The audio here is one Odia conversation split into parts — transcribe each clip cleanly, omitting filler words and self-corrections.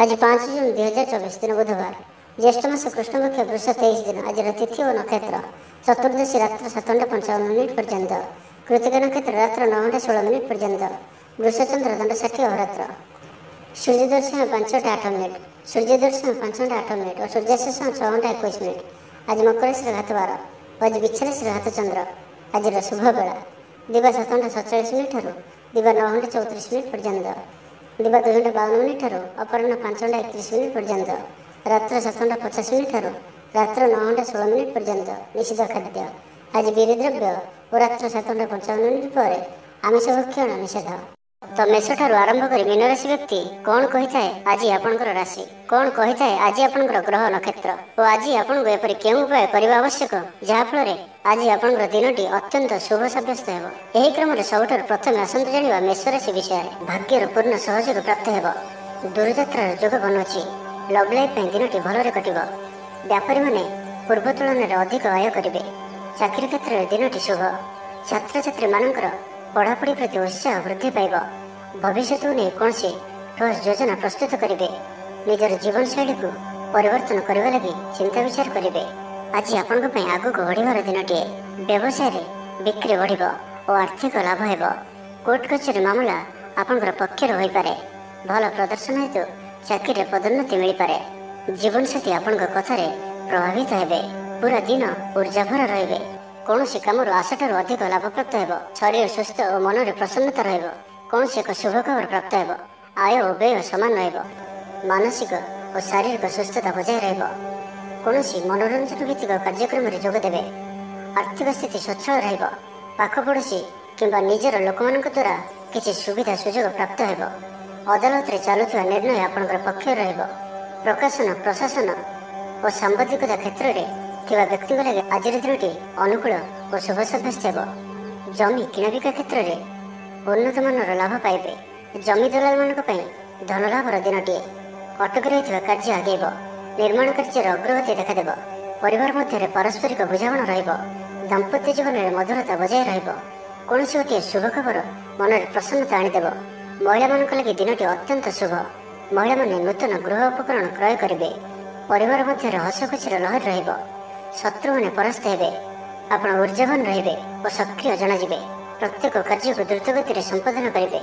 आज 5 जून 2024 दिन बुधवार ज्येष्ठ मास कृष्णपक्ष वृष 23 दिन आज तिथि और नक्षत्र चतुर्दशी रात्र 7:55 पर्यंत कृतिका नक्षत्र रात्र 9:16 पर्यंत वृषचंद्र दंड 60 अहोरात्र सूर्य दर्शन 5:08 सूर्य दर्शन 5:08 और सूर्यास्त 6:21 आज मकर राशि घात 12 आज बिच्छा राशि घात चंद्र आज शुभ बेला दिवा 7:47 दिवा 9:34 पर्यंत दिवा 2:52 अपराह्न 5:31 पर्यंत रात्र 7:50 रात्र 9:16 पर्यंत निषिद्ध खाद्य आज बीरी द्रव्य और रात्र 7:55 पर आमिष भक्षण निषेध। तो मेष ठारू आरंभ कर मीन राशि व्यक्ति कौन कही थाए आज आपणकर राशि कौन कही थाए आज आपणकर ग्रह नक्षत्र और आज आपन को एपरि केउ उपाय करबा आवश्यक जहा फल आज आपणकर दिनटी अत्यंत शुभ साब्यस्त हेबो। एही क्रम रे सबठार प्रथम आसंत जानिबा मेष राशि विषय भाग्यर पूर्ण सहयोग प्राप्त हेबो। दूरयात्रार जोग बनउछि लव लाइफ पे दिनटी भलरे कटिबो। व्यापारी माने पूर्व तुलन रे अधिक आय करिवे। चाकरी क्षेत्र रे दिनटी शुभ। छात्र छात्री मानकर पढ़ापढ़ी प्रति उत्साह वृद्धि पाइब। भविष्य नहीं कौन से ठोस योजना प्रस्तुत करेंगे। निजर जीवन शैली को परिवर्तन करने लगी चिंता विचार करेंगे। आज आपण आग को बढ़िबार दिनटीए व्यवसाय बिक्री बढ़ और आर्थिक लाभ हेब। कोर्ट कचेरी मामला आपंकर पक्षर हो पारे। भल प्रदर्शन हेतु चाकरी पदोन्नति मिल पारे। जीवन साथी आपण कथार प्रभावित हेबे। पूरा दिन ऊर्जा भर रहिबे। कौन से कम आशाठार अधिक लाभ प्राप्त हेब। शरीर सुस्थ और मन में प्रसन्नता रहिब। कौन से एक शुभ खबर प्राप्त हेब। आय और व्यय समान रहिब। मानसिक और शारीरिक सुस्थता बजाय रहिब। कौन से मनोरंजन भित्तिक कार्यक्रम में जोग देवे। आर्थिक स्थिति सच्छल रहिब। पाख पड़ोशी किंबा निजर लोक द्वारा किसी सुविधा सुजोग प्राप्त हेब। अदालत रे चलुवा निर्णय आपणकर पक्ष रहिब। प्रकाशन प्रशासन और सांबादिकता क्षेत्र में थिबा व्यक्ति लगे आज दिनटी अनुकूल और शुभ साब्यस्त हेब। जमी किणाबिका क्षेत्र में उन्नत मानर लाभ पाइबे। जमी दलाल मान धन लाभर दिनटीए अटक रही कार्य आगेब। निर्माण कार्य अग्रगति देखादेव। परिवार मध्य पारस्परिक बुझामण रहिब। दाम्पत्य जीवन में मधुरता बजाय रहिब। कौन से गोटे शुभ खबर मन में प्रसन्नता आनीदेव। महिला मानक लगी दिनटी अत्यंत शुभ। महिला माने नूतन गृह उपकरण क्रय करेंगे। परिवार मध्य हस खुशीर लहर रहिब। शत्रु मैंने परास्त हेबे। आपण ऊर्जावान रहिबे और सक्रिय जनाजिबे। प्रत्येक कार्य को द्रुतगति में संपादन करेंगे।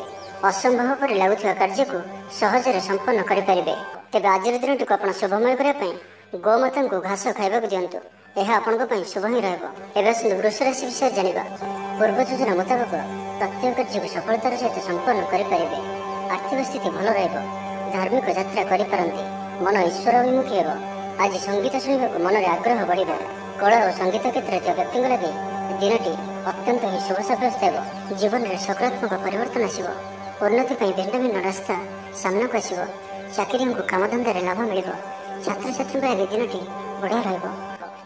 असंभव पर लगुवा कार्य को सहजरे संपन्न करेंगे। तेज आज दिन को आप शुभमय करने गोमाता को घास खावा दिंतु। यह आपण शुभ ही रही। वृष राशि विषय जाना पूर्व योजना मुताबक प्रत्येक कार्य को सफलतार सहित संपन्न करेंगे। आर्थिक स्थिति भल धार्मिक यात्रा करें। मन ईश्वर अभिमुखी हो। आज संगीत शुणा मन में आग्रह बढ़। कला और संगीत क्षेत्र व्यक्ति लगे दिनटी अत्यंत ही शुभ साब्यस्त हो। जीवन में सकारात्मक परिवर्तन आसो। उन्नति भिन्न भिन्न रास्ता सामना को आसो। चाकरी को कामधंदा लाभ मिल। छात्र छात्री दिनटी बढ़िया रहिब।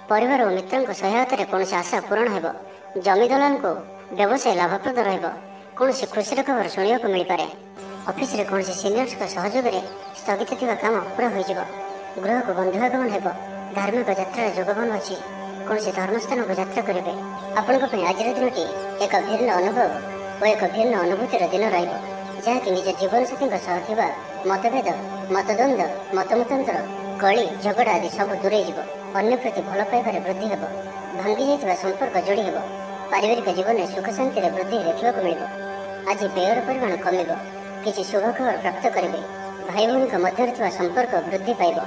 परिवार और मित्रों सहायतार कौन आशा पूरण हो। जमी दलाल को व्यवसाय लाभप्रद रहिब। कौन खुशी खबर शुणा मिल पारे। ऑफिस रे कौन सीनियर्स सहयोग में स्थगित थिबा काम पूरा हो। गृह को बंधुआगमन हेब। धार्मिक यात्रा जोग बन अच्छी। कौन से धर्मस्थान को यात्रा करेंगे। आपण आज दिनटी एक भिन्न अनुभव और एक भिन्न अनुभूतिर दिन रही निज जीवन साथी मतभेद मतद्वंद मतमतांतर कली झगड़ा आदि सब दूरे अन्य प्रति भल पाइबार वृद्धि हेब। भांगी जाइथिबा संपर्क जोड़ी हेब। पारिवारिक जीवन में सुख शांति वृद्धि देखा मिल। आज व्ययर परिमाण कमिब। किसी शुभ खबर प्राप्त करेंगे। भाई भौणी मध्य संपर्क वृद्धि पाइब।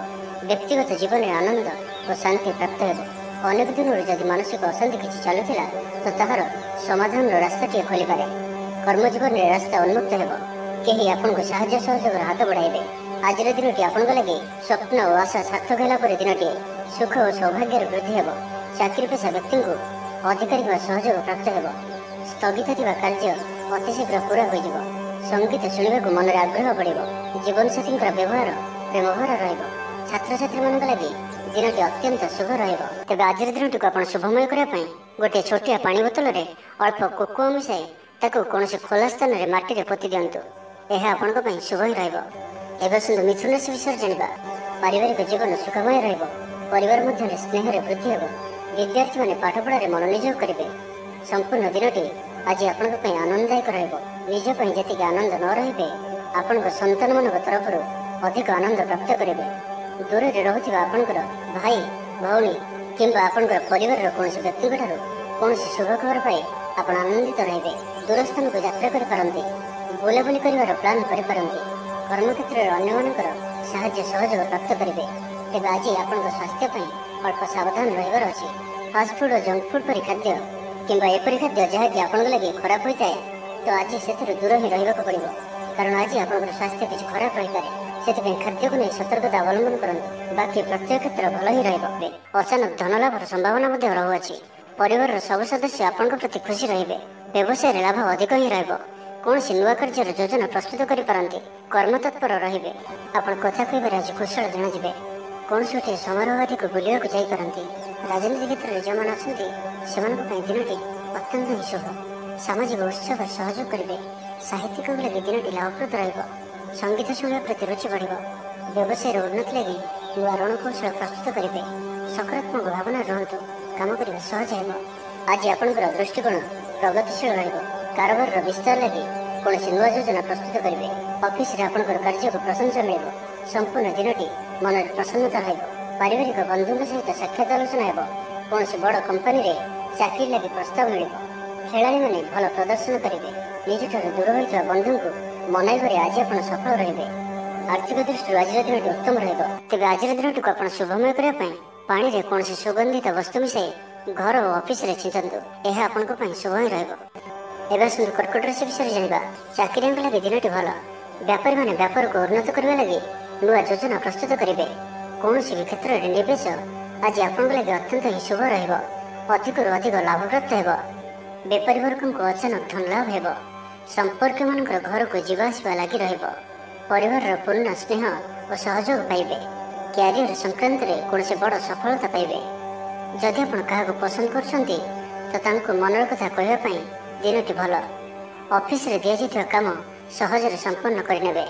व्यक्तिगत जीवन में आनंद और शांति प्राप्त हेब। अनेक दिन जदि मानसिक अशांति किसी चलुला तो ताहार समाधान रास्ताटी खोली पारे। कर्मजीवन में रास्ता उन्मुक्त हेब। कहीं आपको साहाय्य सहयोग हाथ बढ़ाइबे। आज दिनटी आपण लगे स्वप्न और आशा सार्थक होगा दिनटी सुख और सौभाग्य वृद्धि हेब। चाकरी पेशा व्यक्ति को अधिकारी सहयोग प्राप्त हेब। स्थगित थिबा कार्य अतिशीघ्र पूरा हो। संगीत शुणा मन में आग्रह बढ़। जीवन साथी व्यवहार प्रेमभर रहिब। छात्र छात्री मान लगे दिनटी अत्यंत शुभ रहिब। तेज आज दिनटी को आप शुभमय करने गोटे छोटिया पानी बोतल में अल्प कोको मिसाई ताकू कौन खोला स्थान में माटी पोति दिंतु। यह आपण शुभ ही रही। मिथुन राशि विषय जाना पारिवारिक जीवन सुखमय रहिब। परिवार मध्य स्नेह वृद्धि हेब। विद्यार्थी मैंने पाठपढ़ा मनोनियोग करेंगे। संपूर्ण दिनटी आज आपण आनंददायक रहिब। निज जी आनंद न रही आपण संतान मान तरफ ଅଧିକ ଆନନ୍ଦ ପ୍ରାପ୍ତ କରିବେ। ଦୂରରେ ରହୁଥିବା ଆପଣଙ୍କର ଭାଇ ଭଉଣୀ କିମ୍ବା ଆପଣଙ୍କର ପରିବାରର କୌଣସି ବ୍ୟକ୍ତିଙ୍କଠାରୁ କୌଣସି ଶୁଭ ଖବର ପାଇ ଆପଣ ଆନନ୍ଦିତ ରହିବେ। ଦୂର ସ୍ଥାନକୁ ଯାତ୍ରା କରିପାରନ୍ତି, ବୁଲାବୁଲି କରିବାର ପ୍ଲାନ୍ କରିପାରନ୍ତି। କର୍ମକ୍ଷେତ୍ରରେ ଅନ୍ୟମାନଙ୍କର ସାହାଯ୍ୟ ସହଯୋଗ ପ୍ରାପ୍ତ କରିବେ। ତେବେ ଆଜି ଆପଣଙ୍କ ସ୍ୱାସ୍ଥ୍ୟ ପାଇଁ ଅଳ୍ପ ସାବଧାନ ରହିବାର ଅଛି। ଫାଷ୍ଟଫୁଡ୍ ଓ ଜଙ୍କ ଫୁଡ୍ ପରି ଖାଦ୍ୟ କିମ୍ବା ଏପରି ଖାଦ୍ୟ ଯାହାକି ଆପଣଙ୍କ ଲାଗି ଖରାପ ହୋଇଥାଏ, ତ ଆଜି ସେଥିରୁ ଦୂର ହିଁ ରହିବାକୁ ପଡ଼ିବ। କାରଣ ଆଜି ଆପଣଙ୍କର ସ୍ୱାସ୍ଥ୍ୟ କିଛି ଖରାପ ରହିପାରେ। ସେଥିପାଇଁ ଖାଦ୍ୟକୁ ନେଇ ସତର୍କତା ଅବଲମ୍ବନ କରନ୍ତୁ। ବାକି ପ୍ରତ୍ୟେକ କ୍ଷେତ୍ର ଭଲ ହିଁ ରହିବ। ଅଚାନକ ଧନଲାଭର ସମ୍ଭାବନା ମଧ୍ୟ ରହୁଅଛି। ପରିବାରର ସବୁ ସଦସ୍ୟ ଆପଣଙ୍କ ପ୍ରତି ଖୁସି ରହିବେ। ବ୍ୟବସାୟରେ ଲାଭ ଅଧିକ ହିଁ ରହିବ। କୌଣସି ନୂଆ କାର୍ଯ୍ୟର ଯୋଜନା ପ୍ରସ୍ତୁତ କରିପାରନ୍ତି। କର୍ମତତ୍ପର ରହିବେ। ଆପଣ କଥା କହିବାରେ ଆଜି କୁଶଳ ଜଣାଯିବେ। କୌଣସି ଗୋଟିଏ ସମାରୋହ ଆଦିକୁ ବୁଲିବାକୁ ଯାଇପାରନ୍ତି। ରାଜନୀତି କ୍ଷେତ୍ରରେ ଯେଉଁମାନେ ଅଛନ୍ତି ସେମାନଙ୍କ ପାଇଁ ଦିନଟି ଅତ୍ୟନ୍ତ ହିଁ ଶୁଭ। ସାମାଜିକ ଉତ୍ସବରେ ସହଯୋଗ କରିବେ। ସାହିତ୍ୟିକଙ୍କ ଲାଗି ଦିନଟି ଲାଭପ୍ରଦ ରହିବ। ସଙ୍ଗୀତ ଶୁଣିବା ପ୍ରତି ରୁଚି ବଢ଼ିବ। ବ୍ୟବସାୟର ଉନ୍ନତି ଲାଗି ନୂଆ ରଣକୌଶଳ ପ୍ରସ୍ତୁତ କରିବେ। ସକାରାତ୍ମକ ଭାବନାରେ ରୁହନ୍ତୁ। କାମ କରିବା ସହଜ ହେବ। ଆଜି ଆପଣଙ୍କର ଦୃଷ୍ଟିକୋଣ ପ୍ରଗତିଶୀଳ ରହିବ। କାରବାରର ବିସ୍ତାର ଲାଗି କୌଣସି ନୂଆ ଯୋଜନା ପ୍ରସ୍ତୁତ କରିବେ। ଅଫିସରେ ଆପଣଙ୍କର କାର୍ଯ୍ୟକୁ ପ୍ରଶଂସା ମିଳିବ। ସମ୍ପୂର୍ଣ୍ଣ ଦିନଟି ମନରେ ପ୍ରସନ୍ନତା ରହିବ। ପାରିବାରିକ ବନ୍ଧୁଙ୍କ ସହିତ ସାକ୍ଷାତ ଆଲୋଚନା ହେବ। କୌଣସି ବଡ଼ କମ୍ପାନୀରେ ଚାକିରି ଲାଗି ପ୍ରସ୍ତାବ ମିଳିବ। ଖେଳାଳିମାନେ ଭଲ ପ୍ରଦର୍ଶନ କରିବେ। ନିଜଠାରୁ ଦୂର ହୋଇଥିବା ବନ୍ଧୁଙ୍କୁ ମନାଇବାରେ ଆଜି ଆପଣ ସଫଳ ରହିବେ। ଆର୍ଥିକ ଦୃଷ୍ଟିରୁ ଆଜିର ଦିନଟି ଉତ୍ତମ ରହିବ। ତେବେ ଆଜିର ଦିନଟିକୁ ଆପଣ ଶୁଭମୟ କରିବା ପାଇଁ ପାଣିରେ କୌଣସି ସୁଗନ୍ଧିତ ବସ୍ତୁ ମିଶାଇ ଘର ଓ ଅଫିସରେ ଛିଞ୍ଚନ୍ତୁ। ଏହା ଆପଣଙ୍କ ପାଇଁ ଶୁଭ ହିଁ ରହିବ। ଏବେ ଆସନ୍ତୁ କର୍କଟ ରାଶି ବିଷୟରେ ଜାଣିବା। ଚାକିରିଆଙ୍କ ଲାଗି ଦିନଟି ଭଲ। ବ୍ୟାପାରୀମାନେ ବ୍ୟାପାରକୁ ଉନ୍ନତ କରିବା ଲାଗି ନୂଆ ଯୋଜନା ପ୍ରସ୍ତୁତ କରିବେ। କୌଣସି ବି କ୍ଷେତ୍ରରେ ନିବେଶ ଆଜି ଆପଣଙ୍କ ଲାଗି ଅତ୍ୟନ୍ତ ହିଁ ଶୁଭ ରହିବ। ଅଧିକରୁ ଅଧିକ ଲାଭପ୍ରାପ୍ତ ହେବ। ବେପାରୀ ବର୍ଗଙ୍କୁ ଅଚାନକ ଧନ ଲାଭ ହେବ। ସମ୍ପର୍କୀୟମାନଙ୍କର ଘରକୁ ଯିବା ଆସିବା ଲାଗି ରହିବ। ପରିବାରର ପୂର୍ଣ୍ଣ ସ୍ନେହ ଓ ସହଯୋଗ ପାଇବେ। କ୍ୟାରିୟର ସଂକ୍ରାନ୍ତରେ କୌଣସି ବଡ଼ ସଫଳତା ପାଇବେ। ଯଦି ଆପଣ କାହାକୁ ପସନ୍ଦ କରୁଛନ୍ତି ତ ତାଙ୍କୁ ମନର କଥା କହିବା ପାଇଁ ଦିନଟି ଭଲ। ଅଫିସରେ ଦିଆଯାଇଥିବା କାମ ସହଜରେ ସମ୍ପନ୍ନ କରିନେବେ।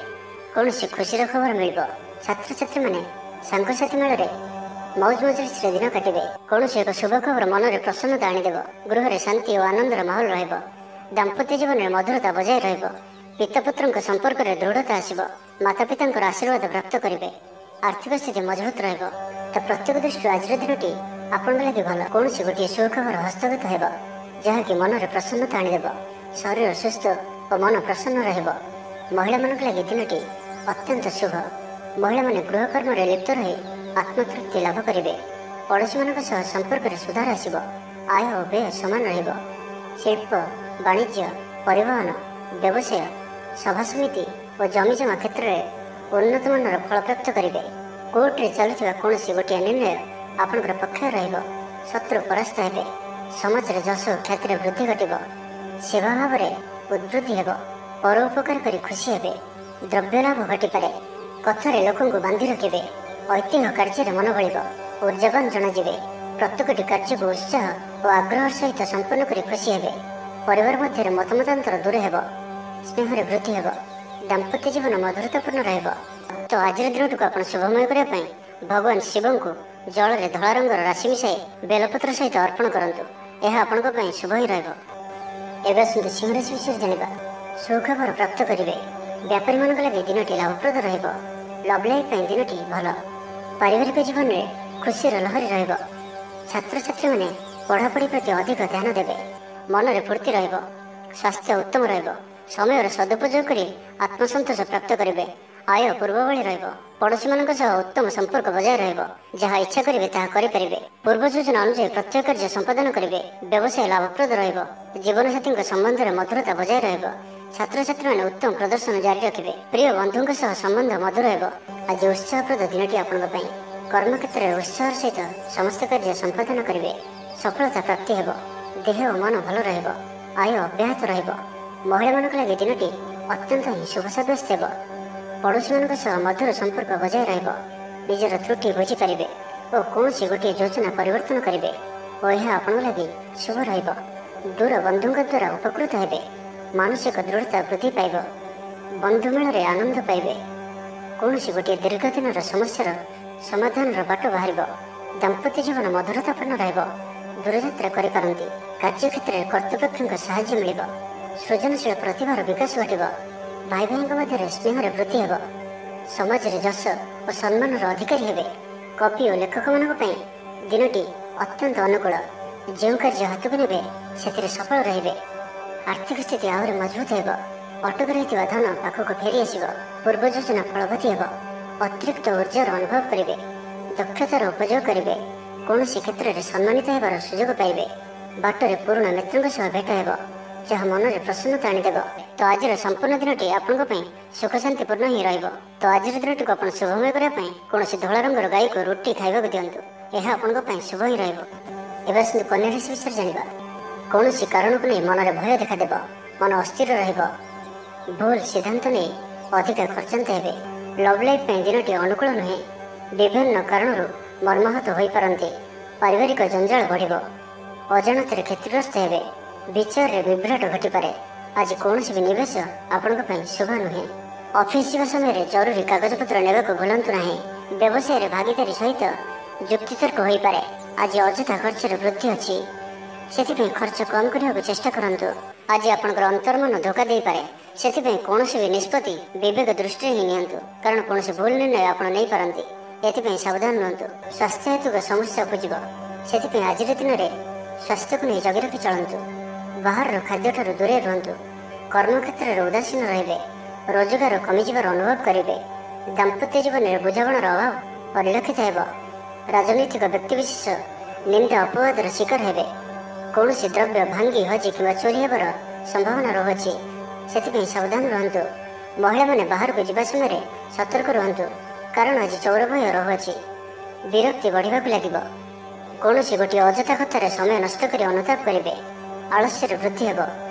କୌଣସି ଖୁସିର ଖବର ମିଳିବ। ଛାତ୍ରଛାତ୍ରୀମାନେ ସାଙ୍ଗସାଥି ମେଳରେ ମୌଜ ମଜଲିସରେ ଦିନ କାଟିବେ। କୌଣସି ଏକ ଶୁଭ ଖବର ମନରେ ପ୍ରସନ୍ନତା ଆଣିଦେବ। ଗୃହରେ ଶାନ୍ତି ଓ ଆନନ୍ଦର ମାହୋଲ ରହିବ। ଦାମ୍ପତ୍ୟ ଜୀବନରେ ମଧୁରତା ବଜାୟ ରହିବ। ପିତାପୁତ୍ରଙ୍କ ସମ୍ପର୍କରେ ଦୃଢ଼ତା ଆସିବ। ମାତାପିତାଙ୍କର ଆଶୀର୍ବାଦ ପ୍ରାପ୍ତ କରିବେ। ଆର୍ଥିକ ସ୍ଥିତି ମଜବୁତ ରହିବ। ତ ପ୍ରତ୍ୟେକ ଦୃଷ୍ଟିରୁ ଆଜିର ଦିନଟି ଆପଣଙ୍କ ଲାଗି ଭଲ। କୌଣସି ଗୋଟିଏ ସୁଖବର ହସ୍ତଗତ ହେବ ଯାହାକି ମନରେ ପ୍ରସନ୍ନତା ଆଣିଦେବ। ଶରୀର ସୁସ୍ଥ ଓ ମନ ପ୍ରସନ୍ନ ରହିବ। ମହିଳାମାନଙ୍କ ଲାଗି ଦିନଟି ଅତ୍ୟନ୍ତ ଶୁଭ। ମହିଳାମାନେ ଗୃହକର୍ମରେ ଲିପ୍ତ ରହି ଆତ୍ମତୃପ୍ତି ଲାଭ କରିବେ। ପଡ଼ୋଶୀମାନଙ୍କ ସହ ସମ୍ପର୍କରେ ସୁଧାର ଆସିବ। ଆୟ ଓ ବ୍ୟୟ ସମାନ ରହିବ। ଶିଳ୍ପ, ବାଣିଜ୍ୟ, ପରିବହନ, ବ୍ୟବସାୟ, ସଭାସମିତି ଓ ଜମିଜମା କ୍ଷେତ୍ରରେ ଉନ୍ନତମାନର ଫଳପ୍ରାପ୍ତ କରିବେ। କୋର୍ଟରେ ଚାଲୁଥିବା କୌଣସି ଗୋଟିଏ ନିର୍ଣ୍ଣୟ ଆପଣଙ୍କର ପକ୍ଷରେ ରହିବ। ଶତ୍ରୁ ପରାସ୍ତ ହେବେ। ସମାଜରେ ଯଶ ଓ ଖ୍ୟାତିର ବୃଦ୍ଧି ଘଟିବ। ସେବା ଭାବରେ ଉଦ୍ବୃଦ୍ଧି ହେବ। ପର ଉପକାର କରି ଖୁସି ହେବେ। ଦ୍ରବ୍ୟ ଲାଭ ଘଟିପାରେ। କଥାରେ ଲୋକଙ୍କୁ ବାନ୍ଧି ରଖିବେ। ଐତିହ୍ୟ କାର୍ଯ୍ୟରେ ମନ ବଳିବ। ଉର୍ଜାବାନ ଜଣାଯିବେ। ପ୍ରତ୍ୟେକଟି କାର୍ଯ୍ୟକୁ ଉତ୍ସାହ ଓ ଆଗ୍ରହ ସହିତ ସମ୍ପନ୍ନ କରି ଖୁସି ହେବେ। ପରିବାର ମଧ୍ୟରେ ମତମତାନ୍ତର ଦୂର ହେବ। ସ୍ନେହରେ ବୃଦ୍ଧି ହେବ। ଦାମ୍ପତ୍ୟ ଜୀବନ ମଧୁରତାପୂର୍ଣ୍ଣ ରହିବ। ତ ଆଜିର ଦିନଟିକୁ ଆପଣ ଶୁଭମୟ କରିବା ପାଇଁ ଭଗବାନ ଶିବଙ୍କୁ ଜଳରେ ଧଳା ରଙ୍ଗର ରାଶି ମିଶାଇ ବେଲପତ୍ର ସହିତ ଅର୍ପଣ କରନ୍ତୁ। ଏହା ଆପଣଙ୍କ ପାଇଁ ଶୁଭ ହିଁ ରହିବ। ଏବେ ଆସନ୍ତୁ ସିଂହ ରାଶି ବିଷୟରେ ଜାଣିବା। ସୁଖବର ପ୍ରାପ୍ତ କରିବେ। ବ୍ୟାପାରୀମାନଙ୍କ ଲାଗି ଦିନଟି ଲାଭପ୍ରଦ ରହିବ। ଲଭ୍ ଲାଇଫ୍ ପାଇଁ ଦିନଟି ଭଲ। ପାରିବାରିକ ଜୀବନରେ ଖୁସିର ଲହରୀ ରହିବ। ଛାତ୍ରଛାତ୍ରୀମାନେ ପଢ଼ାପଢ଼ି ପ୍ରତି ଅଧିକ ଧ୍ୟାନ ଦେବେ। ମନରେ ଫୁର୍ତ୍ତି ରହିବ। ସ୍ୱାସ୍ଥ୍ୟ ଉତ୍ତମ ରହିବ। ସମୟର ସଦୁପଯୋଗ କରି ଆତ୍ମସନ୍ତୋଷ ପ୍ରାପ୍ତ କରିବେ। ଆୟ ପୂର୍ବ ଭଳି ରହିବ। ପଡ଼ୋଶୀମାନଙ୍କ ସହ ଉତ୍ତମ ସମ୍ପର୍କ ବଜାୟ ରହିବ। ଯାହା ଇଚ୍ଛା କରିବେ ତାହା କରିପାରିବେ। ପୂର୍ବ ଯୋଜନା ଅନୁଯାୟୀ ପ୍ରତ୍ୟେକ କାର୍ଯ୍ୟ ସମ୍ପାଦନ କରିବେ। ବ୍ୟବସାୟ ଲାଭପ୍ରଦ ରହିବ। ଜୀବନସାଥୀଙ୍କ ସମ୍ବନ୍ଧରେ ମଧୁରତା ବଜାୟ ରହିବ। ଛାତ୍ରଛାତ୍ରୀମାନେ ଉତ୍ତମ ପ୍ରଦର୍ଶନ ଜାରି ରଖିବେ। ପ୍ରିୟ ବନ୍ଧୁଙ୍କ ସହ ସମ୍ବନ୍ଧ ମଧୁର ହେବ। ଆଜି ଉତ୍ସାହପ୍ରଦ ଦିନଟି ଆପଣଙ୍କ ପାଇଁ। କର୍ମକ୍ଷେତ୍ରରେ ଉତ୍ସାହର ସହିତ ସମସ୍ତ କାର୍ଯ୍ୟ ସମ୍ପାଦନ କରିବେ। ସଫଳତା ପ୍ରାପ୍ତି ହେବ। ଦେହ ଓ ମନ ଭଲ ରହିବ। ଆୟ ଅବ୍ୟାହତ ରହିବ। ମହିଳାମାନଙ୍କ ଲାଗି ଦିନଟି ଅତ୍ୟନ୍ତ ହିଁ ଶୁଭ ସାବ୍ୟସ୍ତ ହେବ। ପଡ଼ୋଶୀମାନଙ୍କ ସହ ମଧୁର ସମ୍ପର୍କ ବଜାୟ ରହିବ। ନିଜର ତ୍ରୁଟି ବୁଝିପାରିବେ ଓ କୌଣସି ଗୋଟିଏ ଯୋଜନା ପରିବର୍ତ୍ତନ କରିବେ ଓ ଏହା ଆପଣଙ୍କ ଲାଗି ଶୁଭ ରହିବ। ଦୂର ବନ୍ଧୁଙ୍କ ଦ୍ୱାରା ଉପକୃତ ହେବେ। ମାନସିକ ଦୃଢ଼ତା ବୃଦ୍ଧି ପାଇବ। ବନ୍ଧୁ ମେଳରେ ଆନନ୍ଦ ପାଇବେ। କୌଣସି ଗୋଟିଏ ଦୀର୍ଘ ଦିନର ସମସ୍ୟାର ସମାଧାନର ବାଟ ବାହାରିବ। ଦାମ୍ପତ୍ୟ ଜୀବନ ମଧୁରତାପୂର୍ଣ୍ଣ ରହିବ। ଦୂରଯାତ୍ରା କରିପାରନ୍ତି। କାର୍ଯ୍ୟକ୍ଷେତ୍ରରେ କର୍ତ୍ତୃପକ୍ଷଙ୍କ ସାହାଯ୍ୟ ମିଳିବ। ସୃଜନଶୀଳ ପ୍ରତିଭାର ବିକାଶ ଘଟିବ। ଭାଇ ଭାଇଙ୍କ ମଧ୍ୟରେ ସ୍ନେହରେ ବୃଦ୍ଧି ହେବ। ସମାଜରେ ଯଶ ଓ ସମ୍ମାନର ଅଧିକାରୀ ହେବେ। କବି ଓ ଲେଖକମାନଙ୍କ ପାଇଁ ଦିନଟି ଅତ୍ୟନ୍ତ ଅନୁକୂଳ। ଯେଉଁ କାର୍ଯ୍ୟ ହାତକୁ ନେବେ ସେଥିରେ ସଫଳ ରହିବେ। ଆର୍ଥିକ ସ୍ଥିତି ଆହୁରି ମଜବୁତ ହେବ। ଅଟକି ରହିଥିବା ଧନ ପାଖକୁ ଫେରି ଆସିବ। ପୂର୍ବ ଯୋଜନା ଫଳବତୀ ହେବ। ଅତିରିକ୍ତ ଉର୍ଜାର ଅନୁଭବ କରିବେ। ଦକ୍ଷତାର ଉପଯୋଗ କରିବେ। କୌଣସି କ୍ଷେତ୍ରରେ ସମ୍ମାନିତ ହେବାର ସୁଯୋଗ ପାଇବେ। ବାଟରେ ପୁରୁଣା ମିତ୍ରଙ୍କ ସହ ଭେଟ ହେବ, ଯାହା ମନରେ ପ୍ରସନ୍ନତା ଆଣିଦେବ। ତ ଆଜିର ସମ୍ପୂର୍ଣ୍ଣ ଦିନଟି ଆପଣଙ୍କ ପାଇଁ ସୁଖ ଶାନ୍ତିପୂର୍ଣ୍ଣ ହିଁ ରହିବ। ତ ଆଜିର ଦିନଟିକୁ ଆପଣ ଶୁଭମୟ କରିବା ପାଇଁ କୌଣସି ଧଳା ରଙ୍ଗର ଗାଈକୁ ରୁଟି ଖାଇବାକୁ ଦିଅନ୍ତୁ। ଏହା ଆପଣଙ୍କ ପାଇଁ ଶୁଭ ହିଁ ରହିବ। ଏବେ ଆସନ୍ତୁ କନ୍ୟା ରାଶି ବିଷୟରେ ଜାଣିବା। କୌଣସି କାରଣକୁ ନେଇ ମନରେ ଭୟ ଦେଖାଦେବ। ମନ ଅସ୍ଥିର ରହିବ। ଭୁଲ ସିଦ୍ଧାନ୍ତ ନେଇ ଅଧିକା ଖର୍ଚ୍ଚାନ୍ତ ହେବେ। ଲଭ୍ ଲାଇଫ୍ ପାଇଁ ଦିନଟି ଅନୁକୂଳ ନୁହେଁ। ବିଭିନ୍ନ କାରଣରୁ ମର୍ମାହତ ହୋଇପାରନ୍ତି। ପାରିବାରିକ ଜଞ୍ଜାଳ ବଢ଼ିବ। ଅଜାଣତରେ କ୍ଷତିଗ୍ରସ୍ତ ହେବେ। ବିଚାରରେ ବିଭ୍ରାଟ ଘଟିପାରେ। ଆଜି କୌଣସି ବି ନିବେଶ ଆପଣଙ୍କ ପାଇଁ ଶୁଭ ନୁହେଁ। ଅଫିସ ଯିବା ସମୟରେ ଜରୁରୀ କାଗଜପତ୍ର ନେବାକୁ ଭୁଲନ୍ତୁ ନାହିଁ। ବ୍ୟବସାୟରେ ଭାଗିଦାରୀ ସହିତ ଯୁକ୍ତିତର୍କ ହୋଇପାରେ। ଆଜି ଅଯଥା ଖର୍ଚ୍ଚରେ ବୃଦ୍ଧି ଅଛି, ସେଥିପାଇଁ ଖର୍ଚ୍ଚ କମ୍ କରିବାକୁ ଚେଷ୍ଟା କରନ୍ତୁ। ଆଜି ଆପଣଙ୍କର ଅନ୍ତର୍ମନ ଧୋକା ଦେଇପାରେ, ସେଥିପାଇଁ କୌଣସି ବି ନିଷ୍ପତ୍ତି ବିବେକ ଦୃଷ୍ଟିରେ ହିଁ ନିଅନ୍ତୁ, କାରଣ କୌଣସି ଭୁଲ ନିର୍ଣ୍ଣୟ ଆପଣ ନେଇପାରନ୍ତି। ଏଥିପାଇଁ ସାବଧାନ ରୁହନ୍ତୁ। ସ୍ୱାସ୍ଥ୍ୟ ହେତୁକ ସମସ୍ୟା ଉପୁଜିବ, ସେଥିପାଇଁ ଆଜିର ଦିନରେ ସ୍ୱାସ୍ଥ୍ୟକୁ ନେଇ ଜଗି ରଖି ଚଳନ୍ତୁ। ବାହାରର ଖାଦ୍ୟଠାରୁ ଦୂରେଇ ରୁହନ୍ତୁ। କର୍ମକ୍ଷେତ୍ରରେ ଉଦାସୀନ ରହିବେ। ରୋଜଗାର କମିଯିବାର ଅନୁଭବ କରିବେ। ଦାମ୍ପତ୍ୟ ଜୀବନରେ ବୁଝାମଣାର ଅଭାବ ପରିଲକ୍ଷିତ ହେବ। ରାଜନୈତିକ ବ୍ୟକ୍ତିବିଶେଷ ନିନ୍ଦା ଅପବାଦର ଶିକାର ହେବେ। କୌଣସି ଦ୍ରବ୍ୟ ଭାଙ୍ଗି ହଜି କିମ୍ବା ଚୋରି ହେବାର ସମ୍ଭାବନା ରହୁଅଛି, ସେଥିପାଇଁ ସାବଧାନ ରୁହନ୍ତୁ। ମହିଳାମାନେ ବାହାରକୁ ଯିବା ସମୟରେ ସତର୍କ ରୁହନ୍ତୁ, କାରଣ ଆଜି ଚୋର ଭୟ ରହୁଅଛି। ବିରକ୍ତି ବଢ଼ିବାକୁ ଲାଗିବ। କୌଣସି ଗୋଟିଏ ଅଯଥା କଥାରେ ସମୟ ନଷ୍ଟ କରି ଅନୁତାପ କରିବେ। ଆଳସ୍ୟରେ ବୃଦ୍ଧି ହେବ,